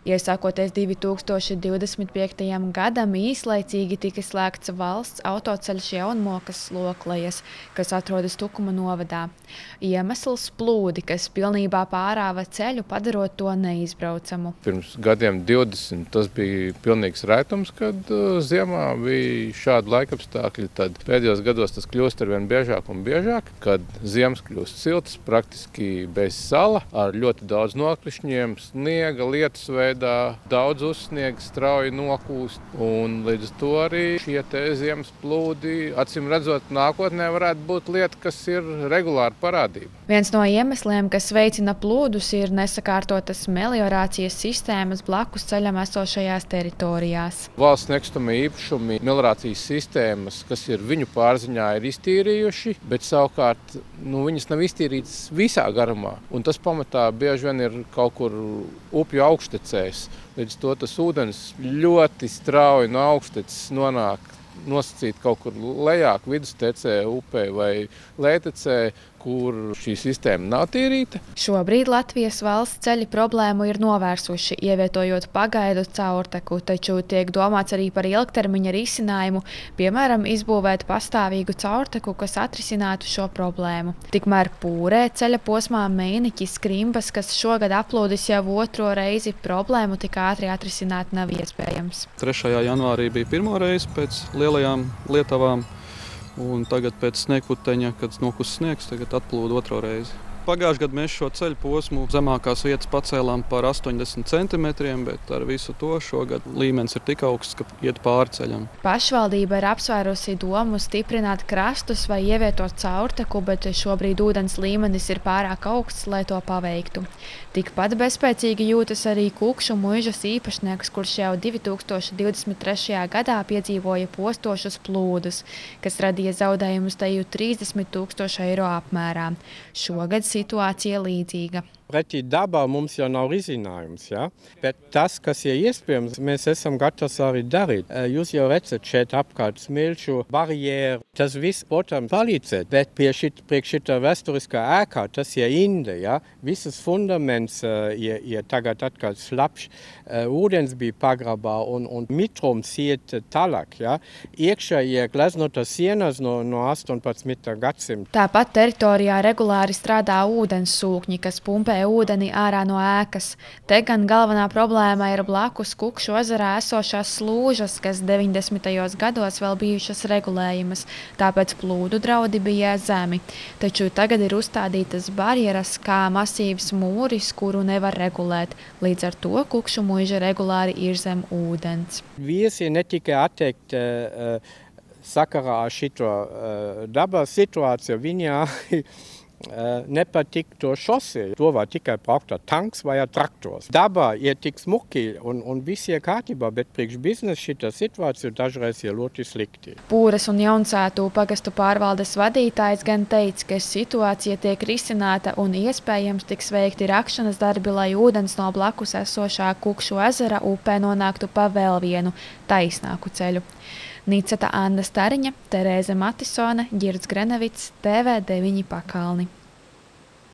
Iesākoties 2025. gadam, īslaicīgi tika slēgts valsts autoceļš Jaunmokas Loklejas, kas atrodas Tukuma novadā. Iemesls – plūdi, kas pilnībā pārāva ceļu, padarot to neizbraucamu. Pirms gadiem 20 tas bija pilnīgs raitums, kad ziemā bija šādi laikapstākļi. Tad pēdējos gados tas kļūst arvien biežāk un biežāk, kad ziemas kļūst siltas, praktiski bez sala, ar ļoti daudz nokrišņiem, sniega, lietus veidā. Daudz uzsniega strauji nokūst, un līdz to arī šie ziemas plūdi, acīm redzot, nākotnē varētu būt lieta, kas ir regulāra parādība. Viens no iemesliem, kas veicina plūdus, ir nesakārtotas meliorācijas sistēmas blakus ceļam esošajās teritorijās. Valsts nekustamie īpašumi meliorācijas sistēmas, kas ir viņu pārziņā, ir iztīrījuši, bet savukārt viņas nav iztīrītas visā garumā. Un tas pamatā bieži vien ir kaut kur upju augštecēs. Līdz to tas ūdens ļoti strauji no augšteces nonāk nosacīt kaut kur lejāk, vidustecē, upē vai lejtecē, kur šī sistēma nav tīrīta. Šobrīd Latvijas valsts ceļi problēmu ir novērsuši, ievietojot pagaidu caurteku, taču tiek domāts arī par ilgtermiņa risinājumu, piemēram, izbūvēt pastāvīgu caurteku, kas atrisinātu šo problēmu. Tikmēr Pūrē ceļa posmā Meiniķis Krimbas, kas šogad aplūdis jau otro reizi, problēmu tik ātri atrisināt nav iespējams. 3. janvārī bija pirmo reizi pēc lielajām lietavām. Un tagad pēc sniegputeņa, kad nokusa sniegs, tagad atplūda otro reizi. Pagājušajā gadā mēs šo ceļu posmu zemākās vietas pacēlām par 80 centimetriem, bet ar visu to šogad līmenis ir tik augsts, ka iet pāri ceļam. Pašvaldība ir apsvērusi domu stiprināt krastus vai ievietot caurteku, bet šobrīd ūdens līmenis ir pārāk augsts, lai to paveiktu. Tikpat bezspēcīgi jūtas arī Kukšu muižas īpašnieks, kurš jau 2023. gadā piedzīvoja postošus plūdus, kas radīja zaudējumus teju 30 000 eiro apmērā. Šogad situācija līdzīga. Pretī dabā mums jau nav risinājums, ja? Bet tas, kas ir iespējams, mēs esam gatavi arī darīt. Jūs jau redzat šeit apkārt smilšu barjeru, tas viss, protams, palīdzēt, bet priekš šitā vēsturiskā ēkā, tas ir inde, ja? Visas fundaments ir tagad atkal slapš, ūdens bija pagrabā un mitrums iet tālāk, ja? Iekšā ir gleznotas sienas no 18. gadsimta. Tāpat teritorijā regulāri strādā ūdens sūkņi, kas pumpē ūdeni ārā no ēkas. Te gan galvenā problēma ir blakus Kukšu ezerā esošās slūžas, kas 90. gados vēl bijušas regulējumas, tāpēc plūdu draudi bija zemi. Taču tagad ir uzstādītas barjeras kā masīvs mūris, kuru nevar regulēt. Līdz ar to Kukšu muiža regulāri ir zem ūdens. Visi ne tikai atteikt sakarā ar šito dabas situāciju, viņā nepatīk to šosei. To var tikai braukt ar tanks vai ar traktors. Dabā ir tik smuki un viss ir kārtībā, bet priekš biznesa šitā situācija dažreiz ir ļoti slikti. Pūres un Jaunsētu pagastu pārvaldes vadītājs gan teica, ka situācija tiek risināta un iespējams tiks veikti rakšanas darbi, lai ūdens no blakus esošā Kukšu ezera upē nonāktu pa vēl vienu taisnāku ceļu. Niceta Anna Stariņa, Terēze Matisone, Girds Grenevits, TV9 Pakalni.